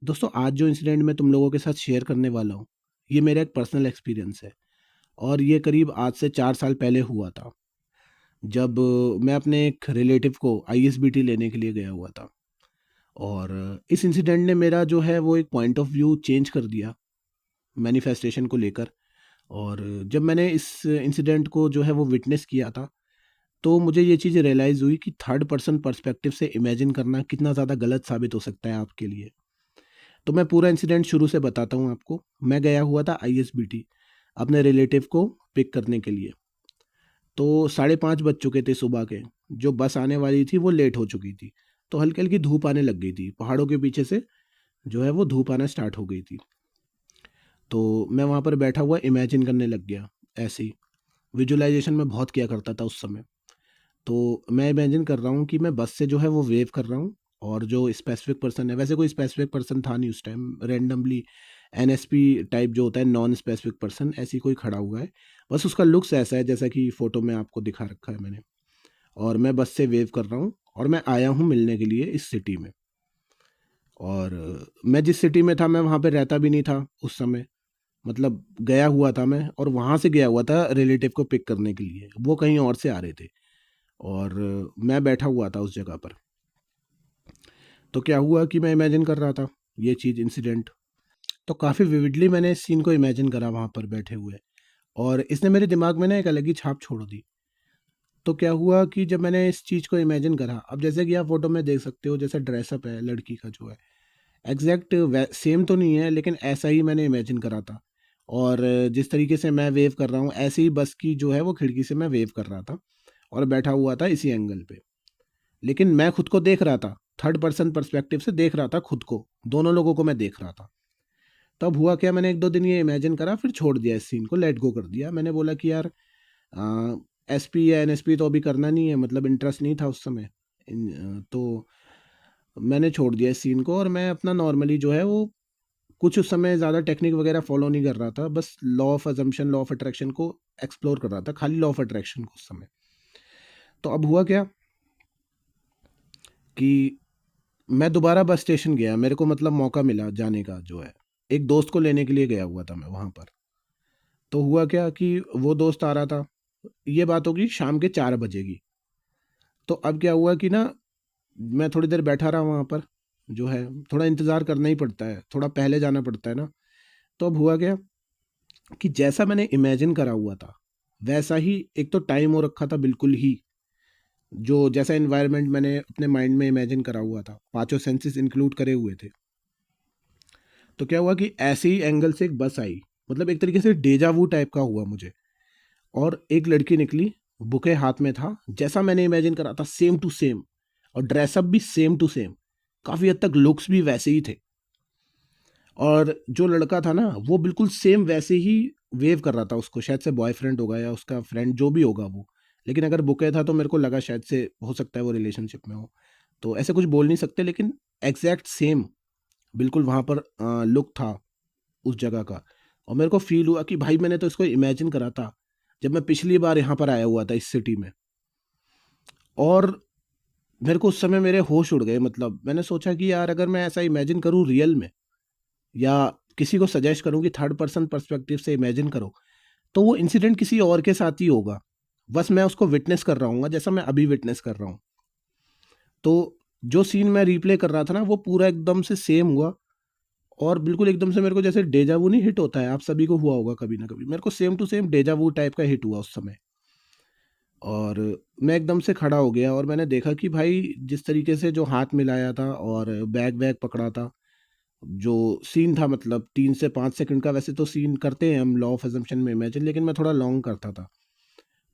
दोस्तों, आज जो इंसिडेंट मैं तुम लोगों के साथ शेयर करने वाला हूँ, ये मेरा एक पर्सनल एक्सपीरियंस है। और ये करीब आज से 4 साल पहले हुआ था, जब मैं अपने एक रिलेटिव को आईएसबीटी लेने के लिए गया हुआ था। और इस इंसिडेंट ने मेरा जो है वो एक पॉइंट ऑफ व्यू चेंज कर दिया मैनिफेस्टेशन को लेकर। और जब मैंने इस इंसिडेंट को जो है वो विटनेस किया था, तो मुझे ये चीज़ रियलाइज़ हुई कि थर्ड पर्सन पर्सपेक्टिव से इमेजिन करना कितना ज़्यादा गलत साबित हो सकता है आपके लिए। तो मैं पूरा इंसिडेंट शुरू से बताता हूँ आपको। मैं गया हुआ था आईएसबीटी अपने रिलेटिव को पिक करने के लिए। तो 5:30 बज चुके थे सुबह के। जो बस आने वाली थी वो लेट हो चुकी थी। तो हल्की हल्की धूप आने लग गई थी, पहाड़ों के पीछे से जो है वो धूप आना स्टार्ट हो गई थी। तो मैं वहाँ पर बैठा हुआ इमेजिन करने लग गया। ऐसे ही विजुअलाइजेशन में बहुत किया करता था उस समय। तो मैं इमेजिन कर रहा हूँ कि मैं बस से जो है वो वेव कर रहा हूँ, और जो स्पेसिफिक पर्सन है, वैसे कोई स्पेसिफिक पर्सन था नहीं उस टाइम, रैंडमली एनएसपी टाइप जो होता है, नॉन स्पेसिफिक पर्सन, ऐसी कोई खड़ा हुआ है। बस उसका लुक्स ऐसा है जैसा कि फ़ोटो में आपको दिखा रखा है मैंने। और मैं बस से वेव कर रहा हूँ, और मैं आया हूँ मिलने के लिए इस सिटी में। और मैं जिस सिटी में था मैं वहाँ पे रहता भी नहीं था उस समय। मतलब गया हुआ था मैं, और वहाँ से गया हुआ था रिलेटिव को पिक करने के लिए, वो कहीं और से आ रहे थे। और मैं बैठा हुआ था उस जगह पर। तो क्या हुआ कि मैं इमेजिन कर रहा था ये चीज़, इंसिडेंट। तो काफ़ी विविडली मैंने इस सीन को इमेजिन करा वहाँ पर बैठे हुए। और इसने मेरे दिमाग में ना एक अलग ही छाप छोड़ दी। तो क्या हुआ कि जब मैंने इस चीज़ को इमेजिन करा, अब जैसे कि आप फोटो में देख सकते हो, जैसा ड्रेसअप है लड़की का जो है, एग्जैक्ट सेम तो नहीं है, लेकिन ऐसा ही मैंने इमेजिन करा था। और जिस तरीके से मैं वेव कर रहा हूँ, ऐसे ही बस की जो है वो खिड़की से मैं वेव कर रहा था, और बैठा हुआ था इसी एंगल पे। लेकिन मैं खुद को देख रहा था, थर्ड पर्सन पर्सपेक्टिव से देख रहा था खुद को, दोनों लोगों को मैं देख रहा था। तब हुआ क्या, मैंने 1-2 दिन ये इमेजिन करा, फिर छोड़ दिया इस सीन को, लेट गो कर दिया। मैंने बोला कि यार एसपी या एनएसपी तो अभी करना नहीं है, मतलब इंटरेस्ट नहीं था उस समय। तो मैंने छोड़ दिया इस सीन को, और मैं अपना नॉर्मली जो है वो कुछ उस समय ज़्यादा टेक्निक वगैरह फॉलो नहीं कर रहा था, बस law of assumption, law of attraction को एक्सप्लोर कर रहा था, खाली लॉ ऑफ अट्रैक्शन को उस समय। तो अब हुआ क्या कि मैं दोबारा बस स्टेशन गया, मेरे को मतलब मौका मिला जाने का जो है, एक दोस्त को लेने के लिए गया हुआ था मैं वहाँ पर। तो हुआ क्या कि वो दोस्त आ रहा था, ये बात होगी शाम के 4 बजे की। तो अब क्या हुआ कि ना, मैं थोड़ी देर बैठा रहा वहाँ पर, जो है थोड़ा इंतज़ार करना ही पड़ता है, थोड़ा पहले जाना पड़ता है ना। तो अब हुआ क्या कि जैसा मैंने इमेजिन करा हुआ था, वैसा ही एक तो टाइम हो रखा था बिल्कुल ही, जो जैसा एनवायरनमेंट मैंने अपने माइंड में इमेजिन करा हुआ था, पांचों सेंसेस इंक्लूड करे हुए थे। तो क्या हुआ कि ऐसे ही एंगल से एक बस आई, मतलब एक तरीके से डेजा वू टाइप का हुआ मुझे। और एक लड़की निकली, बुके हाथ में था, जैसा मैंने इमेजिन करा था सेम टू सेम। और ड्रेसअप भी सेम टू सेम, काफ़ी हद तक लुक्स भी वैसे ही थे। और जो लड़का था ना, वो बिल्कुल सेम वैसे ही वेव कर रहा था उसको, शायद से बॉयफ्रेंड होगा या उसका फ्रेंड, जो भी होगा वो। लेकिन अगर बुके था तो मेरे को लगा शायद से हो सकता है वो रिलेशनशिप में हो। तो ऐसे कुछ बोल नहीं सकते, लेकिन एग्जैक्ट सेम बिल्कुल वहाँ पर लुक था उस जगह का। और मेरे को फील हुआ कि भाई मैंने तो इसको इमेजिन करा था जब मैं पिछली बार यहाँ पर आया हुआ था इस सिटी में। और मेरे को उस समय मेरे होश उड़ गए। मतलब मैंने सोचा कि यार अगर मैं ऐसा इमेजिन करूँ रियल में, या किसी को सजेस्ट करूँ कि थर्ड पर्सन पर्सपेक्टिव से इमेजिन करो, तो वो इंसिडेंट किसी और के साथ ही होगा। बस मैं उसको विटनेस कर रहा हूँ जैसा मैं अभी विटनेस कर रहा हूँ। तो जो सीन मैं रिप्ले कर रहा था ना, वो पूरा एकदम से सेम हुआ। और बिल्कुल एकदम से मेरे को जैसे डेजा वू नहीं हिट होता है, आप सभी को हुआ होगा कभी ना कभी, मेरे को same to same deja vu type का हिट हुआ उस समय। और मैं एकदम से खड़ा हो गया, और मैंने देखा कि भाई जिस तरीके से जो हाथ मिलाया था और बैग वैग पकड़ा था, जो सीन था, मतलब 3 से 5 सेकंड का वैसे तो सीन करते हैं हम लॉ ऑफ अजम्पशन में इमेजिन, लेकिन मैं थोड़ा लॉन्ग करता था।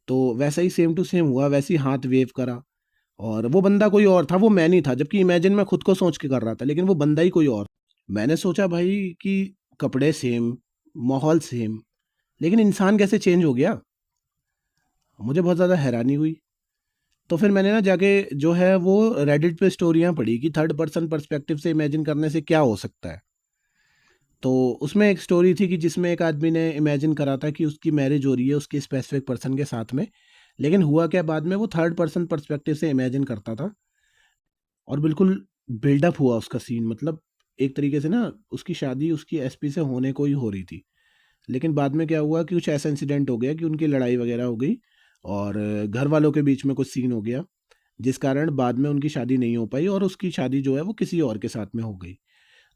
तो वैसा ही सेम टू सेम हुआ, वैसे ही हाथ वेव करा। और वो बंदा कोई और था, वो मैं नहीं था, जबकि इमेजिन मैं खुद को सोच के कर रहा था, लेकिन वो बंदा ही कोई और। मैंने सोचा भाई कि कपड़े सेम, माहौल सेम, लेकिन इंसान कैसे चेंज हो गया। मुझे बहुत ज़्यादा हैरानी हुई। तो फिर मैंने ना जाके जो है वो रेडिट पे स्टोरियाँ पढ़ी कि थर्ड पर्सन पर्सपेक्टिव से इमेजिन करने से क्या हो सकता है। तो उसमें एक स्टोरी थी कि जिसमें एक आदमी ने इमेजिन करा था कि उसकी मैरिज हो रही है उसकी स्पेसिफिक पर्सन के साथ में। लेकिन हुआ क्या, बाद में वो थर्ड पर्सन पर्सपेक्टिव से इमेजिन करता था, और बिल्कुल बिल्डअप हुआ उसका सीन। मतलब एक तरीके से ना उसकी शादी उसकी एसपी से होने को ही हो रही थी, लेकिन बाद में क्या हुआ कि कुछ ऐसा इंसिडेंट हो गया कि उनकी लड़ाई वगैरह हो गई और घर वालों के बीच में कुछ सीन हो गया, जिस कारण बाद में उनकी शादी नहीं हो पाई और उसकी शादी जो है वो किसी और के साथ में हो गई।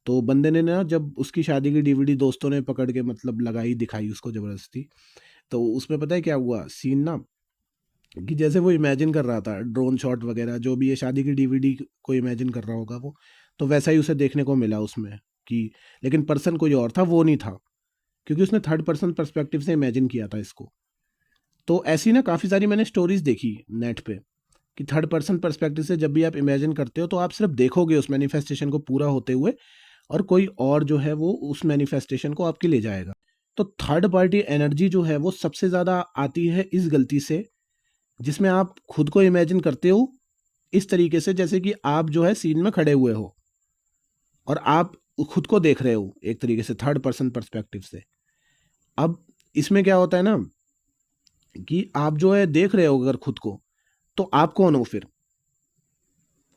तो बंदे ने ना जब उसकी शादी की डीवीडी दोस्तों ने पकड़ के मतलब लगाई, दिखाई उसको ज़बरदस्ती, तो उसमें पता है क्या हुआ सीन ना, कि जैसे वो इमेजिन कर रहा था ड्रोन शॉट वगैरह जो भी ये शादी की डीवीडी को इमेजिन कर रहा होगा वो, तो वैसा ही उसे देखने को मिला उसमें कि, लेकिन पर्सन कोई और था, वो नहीं था, क्योंकि उसने थर्ड पर्सन पर्सपेक्टिव से इमेजिन किया था इसको। तो ऐसी ना काफ़ी सारी मैंने स्टोरीज देखी नेट पे कि थर्ड पर्सन पर्सपेक्टिव से जब भी आप इमेजिन करते हो तो आप सिर्फ देखोगे उस मैनिफेस्टेशन को पूरा होते हुए, और कोई और जो है वो उस मैनिफेस्टेशन को आपके ले जाएगा। तो थर्ड पार्टी एनर्जी जो है वो सबसे ज़्यादा आती है इस गलती से, जिसमें आप खुद को इमेजिन करते हो इस तरीके से जैसे कि आप जो है सीन में खड़े हुए हो और आप खुद को देख रहे हो एक तरीके से थर्ड पर्सन पर्सपेक्टिव से। अब इसमें क्या होता है ना कि आप जो है देख रहे हो अगर खुद को, तो आप कौन हो फिर?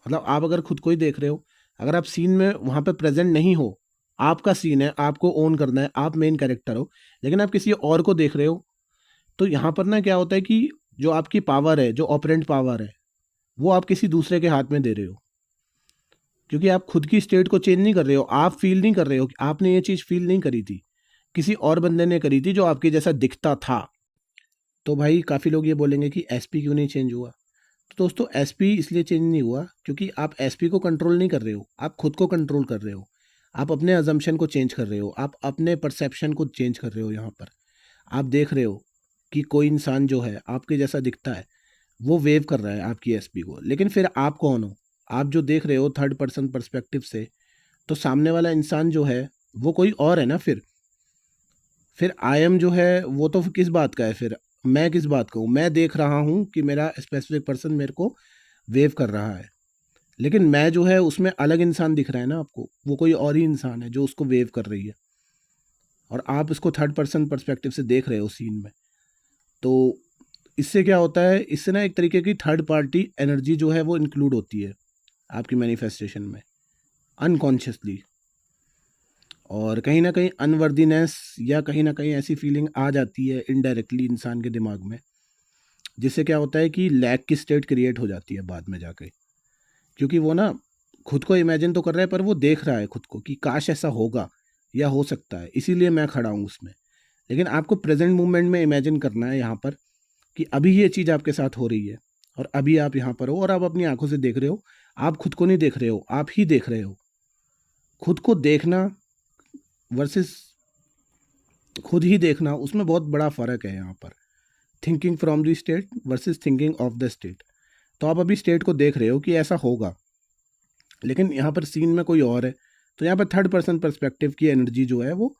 मतलब आप अगर खुद को ही देख रहे हो, अगर आप सीन में वहाँ पे प्रेजेंट नहीं हो, आपका सीन है, आपको ओन करना है, आप मेन कैरेक्टर हो, लेकिन आप किसी और को देख रहे हो, तो यहाँ पर ना क्या होता है कि जो आपकी पावर है, जो ऑपरेंट पावर है, वो आप किसी दूसरे के हाथ में दे रहे हो, क्योंकि आप खुद की स्टेट को चेंज नहीं कर रहे हो, आप फील नहीं कर रहे हो, आपने ये चीज़ फील नहीं करी थी, किसी और बंदे ने करी थी जो आपके जैसा दिखता था। तो भाई काफ़ी लोग ये बोलेंगे कि एसपी क्यों नहीं चेंज हुआ? तो दोस्तों एसपी इसलिए चेंज नहीं हुआ क्योंकि आप एसपी को कंट्रोल नहीं कर रहे हो, आप खुद को कंट्रोल कर रहे हो, आप अपने अजम्पशन को चेंज कर रहे हो, आप अपने परसेप्शन को चेंज कर रहे हो। यहाँ पर आप देख रहे हो कि कोई इंसान जो है आपके जैसा दिखता है, वो वेव कर रहा है आपकी एसपी को, लेकिन फिर आप कौन हो? आप जो देख रहे हो थर्ड पर्सन पर्सपेक्टिव से, तो सामने वाला इंसान जो है वो कोई और है ना। फिर आई एम जो है वो तो किस बात का है? फिर मैं किस बात का हूँ? मैं देख रहा हूँ कि मेरा स्पेसिफिक पर्सन मेरे को वेव कर रहा है, लेकिन मैं जो है उसमें अलग इंसान दिख रहा है ना आपको, वो कोई और ही इंसान है जो उसको वेव कर रही है, और आप इसको थर्ड पर्सन पर्सपेक्टिव से देख रहे हो सीन में। तो इससे क्या होता है, इससे ना एक तरीके की थर्ड पार्टी एनर्जी जो है वो इंक्लूड होती है आपकी मैनिफेस्टेशन में अनकॉन्शियसली, और कहीं ना कहीं अनवर्दीनेस या कहीं ना कहीं ऐसी फीलिंग आ जाती है इनडायरेक्टली इंसान के दिमाग में, जिससे क्या होता है कि लैक की स्टेट क्रिएट हो जाती है बाद में जाके, क्योंकि वो ना खुद को इमेजिन तो कर रहा है पर वो देख रहा है खुद को कि काश ऐसा होगा या हो सकता है, इसीलिए मैं खड़ा हूँ उसमें। लेकिन आपको प्रेजेंट मोमेंट में इमेजिन करना है यहाँ पर कि अभी ये चीज़ आपके साथ हो रही है और अभी आप यहाँ पर हो और आप अपनी आंखों से देख रहे हो, आप खुद को नहीं देख रहे हो, आप ही देख रहे हो। खुद को देखना वर्सेस खुद ही देखना, उसमें बहुत बड़ा फ़र्क है यहाँ पर। Thinking from the state versus thinking of the state. तो आप अभी स्टेट को देख रहे हो कि ऐसा होगा, लेकिन यहाँ पर सीन में कोई और है, तो यहाँ पर थर्ड पर्सन पर्सपेक्टिव की एनर्जी जो है वो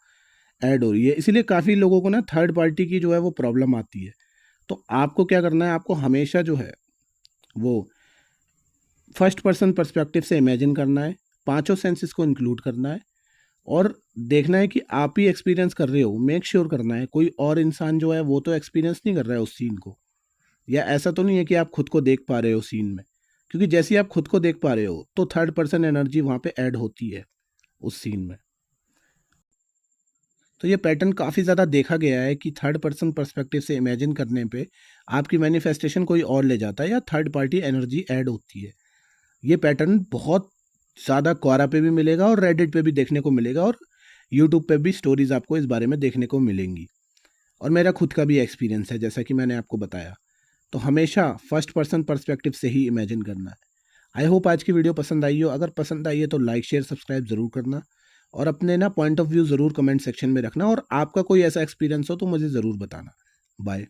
ऐड हो रही है। इसीलिए काफ़ी लोगों को ना थर्ड पार्टी की जो है वो प्रॉब्लम आती है। तो आपको क्या करना है, आपको हमेशा जो है वो फर्स्ट पर्सन पर्सपेक्टिव से इमेजिन करना है, पांचों सेंसेस को इंक्लूड करना है और देखना है कि आप ही एक्सपीरियंस कर रहे हो। मेक श्योर करना है कोई और इंसान जो है वो तो एक्सपीरियंस नहीं कर रहा है उस सीन को, या ऐसा तो नहीं है कि आप खुद को देख पा रहे हो सीन में, क्योंकि जैसे ही आप खुद को देख पा रहे हो तो थर्ड पर्सन एनर्जी वहाँ पे ऐड होती है उस सीन में। तो ये पैटर्न काफ़ी ज़्यादा देखा गया है कि थर्ड पर्सन पर्सपेक्टिव से इमेजिन करने पे आपकी मैनिफेस्टेशन कोई और ले जाता है या थर्ड पार्टी एनर्जी ऐड होती है। ये पैटर्न बहुत ज़्यादा क्वारा पे भी मिलेगा और रेडिट पे भी देखने को मिलेगा, और यूट्यूब पे भी स्टोरीज आपको इस बारे में देखने को मिलेंगी, और मेरा खुद का भी एक्सपीरियंस है जैसा कि मैंने आपको बताया। तो हमेशा फर्स्ट पर्सन पर्सपेक्टिव से ही इमेजिन करना है। आई होप आज की वीडियो पसंद आई हो। अगर पसंद आई है तो लाइक शेयर सब्सक्राइब ज़रूर करना, और अपने ना पॉइंट ऑफ व्यू ज़रूर कमेंट सेक्शन में रखना, और आपका कोई ऐसा एक्सपीरियंस हो तो मुझे ज़रूर बताना। बाय।